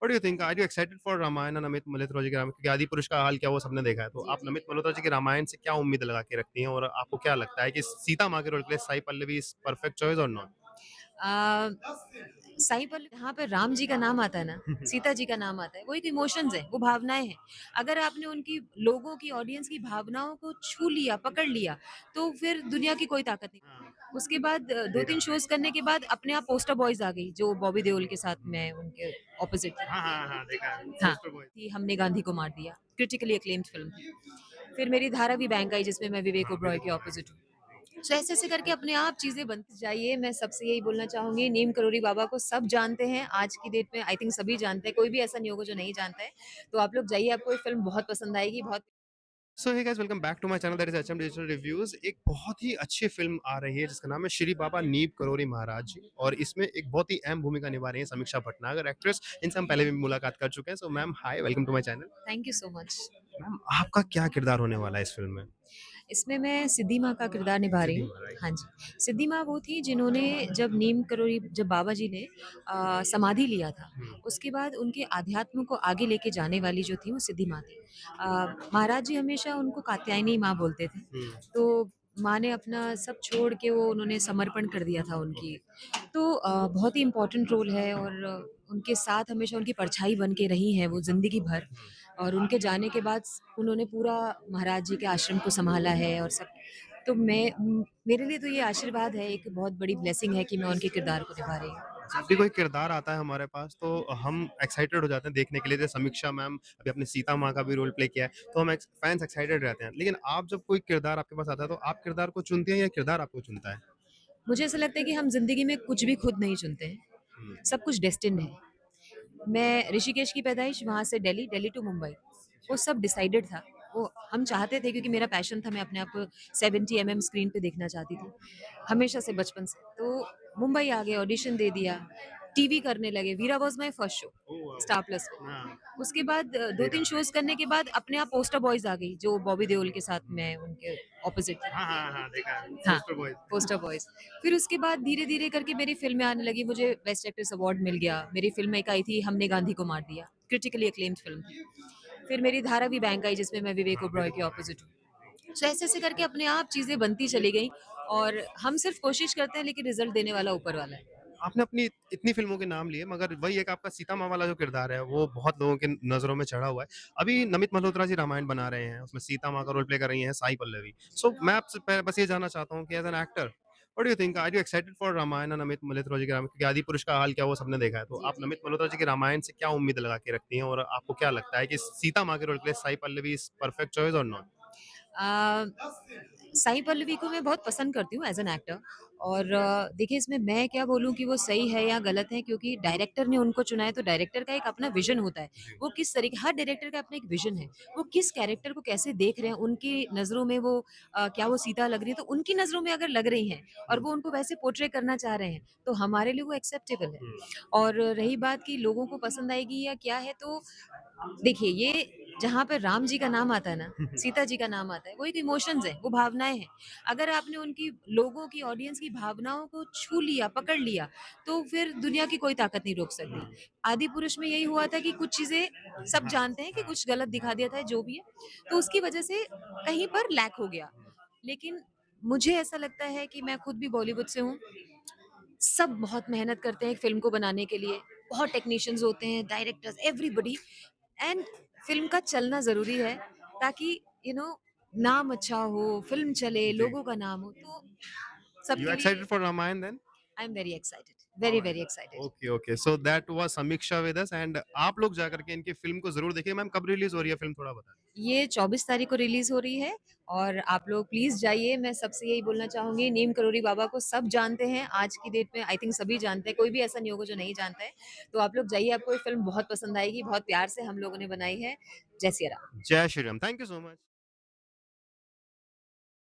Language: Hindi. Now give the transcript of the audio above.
What do you think? Are you excited for Ramayan and Namit Malhotra ji के रामायण? क्योंकि आदि पुरुष का हाल क्या वो सबने देखा है। तो जी, आप जी। नमित मल्होत्रा जी के रामायण से क्या उम्मीद लगा के रखती हैं और आपको क्या लगता है कि सीता माँ के रोल के लिए Sai Pallavi is perfect choice और नॉट? अ, साईं पल्लवी जहाँ पे राम जी का नाम आता है ना, सीता जी का नाम आता है, वो एक इमोशंस है, वो भावनाएँ हैं। अगर आपने उनकी लोगों की ऑडियंस की भावनाओं को छू लिया, पकड़ लिया, तो फिर दुनिया की कोई ताकत नहीं। हाँ, उसके बाद सही 2-3 कहा। शोज़ करने के बाद अपने आप पोस्टर बॉयज़ आ गई, जो बॉबी देओल के साथ मैं उनके ऑपोज़िट थी। हाँ, हाँ, हाँ, देखा है। हाँ, पोस्टर बॉय। थी हमने गांधी को मार दिया, क्रिटिकली अक्लेम्ड फ़िल्म थी। फिर मेरी धारावी बैंक आई जिसमें मैं विवेक हाँ, ओबरॉय विवेक के ओबेरॉय ऑपोज़िट की। हूँ। सो ऐसे-ऐसे करके अपने आप चीज़ें बनती जाइए, मैं सबसे यही बोलना चाहूँगी, नीम करोली बाबा को सब जानते हैं, आज की डेट में आई थिंक सभी जानते हैं, कोई भी ऐसा नहीं होगा जो नहीं जानता है। तो आप लोग जाइए, आपको ये फ़िल्म बहुत पसंद आएगी, बहुत so hey guys, welcome back to my channel that is HM digital reviews. एक बहुत ही अच्छी फिल्म आ रही है जिसका नाम है श्री बाबा नीम करोरी महाराज जी, और इसमें एक बहुत ही अहम भूमिका निभा रही है समीक्षा भटनागर एक्ट्रेस। इनसे हम पहले भी मुलाकात कर चुके हैं। So ma'am, hi, welcome to my channel. Thank you so much. Ma'am, आपका क्या किरदार होने वाला है इस फिल्म में? इसमें मैं सिद्धि माँ का किरदार निभा रही सिद्धि हूँ। माँ, राइट? हाँ जी, सिद्धि माँ वो थी जिन्होंने जब नीम करोली जब बाबा जी ने समाधि लिया था, हम्म। उसके बाद उनके आध्यात्म को आगे लेके जाने वाली जो थी वो सिद्धि माँ थी। महाराज जी हमेशा उनको कात्यायनी माँ बोलते थे। हम्म। तो माँ ने अपना सब छोड़ के वो उन्होंने समर्पण कर दिया था उनकी। तो बहुत ही इम्पोर्टेंट रोल है और उनके साथ हमेशा उनकी परछाई बन के रही हैं वो ज़िंदगी भर। और उनके जाने के बाद उन्होंने पूरा महाराज जी के आश्रम को सँभाला है और सब। तो मेरे लिए तो ये आशीर्वाद है, एक बहुत बड़ी ब्लेसिंग है कि मैं उनके किरदार को निभा रही हूँ। जब भी कोई किरदार आता है हमारे पास तो हम एक्साइटेड हो जाते हैं देखने के लिए। जैसे समीक्षा मैम अभी अपने सीता माँ का भी रोल प्ले किया है, तो हम फैंस एक्साइटेड रहते हैं। लेकिन आप जब कोई किरदार आपके पास आता है तो आप किरदार को चुनते हैं या किरदार आपको चुनता है? मुझे ऐसा लगता है कि हम ज़िंदगी में कुछ भी खुद नहीं चुनते हैं, हम्म। सब कुछ डेस्टिन्ड है। मैं ऋषिकेश की पैदाइश, वहाँ से दिल्ली, दिल्ली टू मुंबई, वो सब डिसाइडेड था। वो हम चाहते थे क्योंकि मेरा पैशन था, मैं अपने आप को 70 एमएम स्क्रीन पे देखना चाहती थी, हमेशा से बचपन से। तो मुंबई आ गए, ऑडिशन दे दिया, टीवी करने लगे, Veera was my first show, oh wow! Star Plus पे। हाँ, उसके बाद सही 2-3 कहा। शोज़ करने के बाद अपने आप पोस्टर बॉयज़ आ गई, जो बॉबी देओल के साथ मैं उनके ऑपोज़िट थी। हाँ, हाँ, हाँ, देखा है। हाँ, पोस्टर बॉयज़। Poster boys. फिर उसके बाद धीरे-धीरे करके मेरी फ़िल्में आने लगी, मुझे बेस्ट एक्ट्रेस अवार्ड मिल गया। मेरी फ़िल्म एक आई थी हमने गांधी को मार दिया, क्रिटिकली अक्लेम्ड फ़िल्म थी। फिर मेरी धारावी बैंक आई जिसमें मैं विवेक हाँ, ओबरॉय विवेक के ओबेरॉय ऑपोज़िट की। हूँ। सो ऐसे-ऐसे करके अपने आप चीज़ें बनती चली गईं और हम सिर्फ़ कोशिश करते हैं लेकिन रिज़ल्ट देने वाला ऊपर वाला है। आपने अपनी इतनी फ़िल्मों के नाम लिए, मगर वही एक आपका सीता माँ वाला जो किरदार है, वो बहुत लोगों के नज़रों में चढ़ा हुआ है। अभी नमित मल्होत्रा जी रामायण बना रहे हैं, उसमें सीता माँ का रोल प्ले कर रही हैं साई पल्लवी। सो मैं आपसे बस ये जानना चाहता हूँ कि as an actor, what do you think? Are you excited for Ramayan and Namit Malhotra ji के रामायण? क्योंकि आदि पुरुष का हाल क्या वो सबने देखा है। तो जी, आप जी, नमित जी। मल्होत्रा जी के रामायण से क्या उम्मीद लगा के रखती हैं और आपको क्या लगता है कि सीता माँ के रोल के लिए Sai Pallavi is perfect choice और नॉट? अ, साई पल्लवी को मैं बहुत पसंद करती हूँ एज़ एन एक्टर और देखिए इसमें मैं क्या बोलूँ कि वो सही है या गलत है क्योंकि डायरेक्टर ने उनको चुना है तो डायरेक्टर का एक अपना विज़न होता है। जी। वो किस तरीके हर डायरेक्टर का अपना एक विज़न है। वो किस कैरेक्टर को कैसे देख रहे हैं, उनकी नज़रों में वो क्या वो सीता लग रही है तो उनकी नज़रों में अगर लग रही हैं और हुँ, वो उनको वैसे पोर्ट्रे करना चाह रहे हैं, तो हमारे लिए वो एक्सेप्टेबल है। हुँ। और रही बात कि लोगों को पसंद आएगी या क्या है तो देखिए, ये जहाँ पे राम जी का नाम आता है ना, सीता जी का नाम आता है, वो एक इमोशंस है, वो भावनाएँ हैं। अगर आपने उनकी लोगों की ऑडियंस की भावनाओं को छू लिया, पकड़ लिया, तो फिर दुनिया की कोई ताकत नहीं रोक सकती। आदि पुरुष में यही हुआ था कि कुछ चीज़ें सब हाँ, जानते हैं कि हाँ। कुछ गलत दिखा दिया था, जो भी है, तो उसकी वजह से कहीं पर लैक हो गया। लेकिन मुझे ऐसा लगता है कि मैं खुद भी बॉलीवुड से हूँ, सब बहुत मेहनत करते हैं एक फ़िल्म को बनाने के लिए, बहुत टेक्नीशियंस होते हैं, डायरेक्टर्स, एवरीबॉडी एंड फ़िल्म का चलना ज़रूरी है ताकि नाम अच्छा हो, फ़िल्म चले, जी। लोगों का नाम हो, तो यू सबके लिए excited for Ramayan then? I am very excited, very, very excited. Okay, okay. So that was Sameeksha with us, and आप लोग जाकर के इनकी फ़िल्म को ज़रूर देखिए। मैम, कब रिलीज़ हो रही है फ़िल्म, थोड़ा बता दीजिए? ये 24 तारीख को रिलीज़ हो रही है और आप लोग प्लीज़ जाइए, मैं सबसे यही बोलना चाहूँगी, नीम करोली बाबा को सब जानते हैं, आज की डेट में आई थिंक सभी जानते हैं, कोई भी ऐसा नहीं होगा जो नहीं जानता है। तो आप लोग जाइए, आपको ये फ़िल्म बहुत पसंद आएगी, बहुत प्यार से हम लोगों ने बनाई है। जय सिया राम। जय Shri Ram. Thank you so much.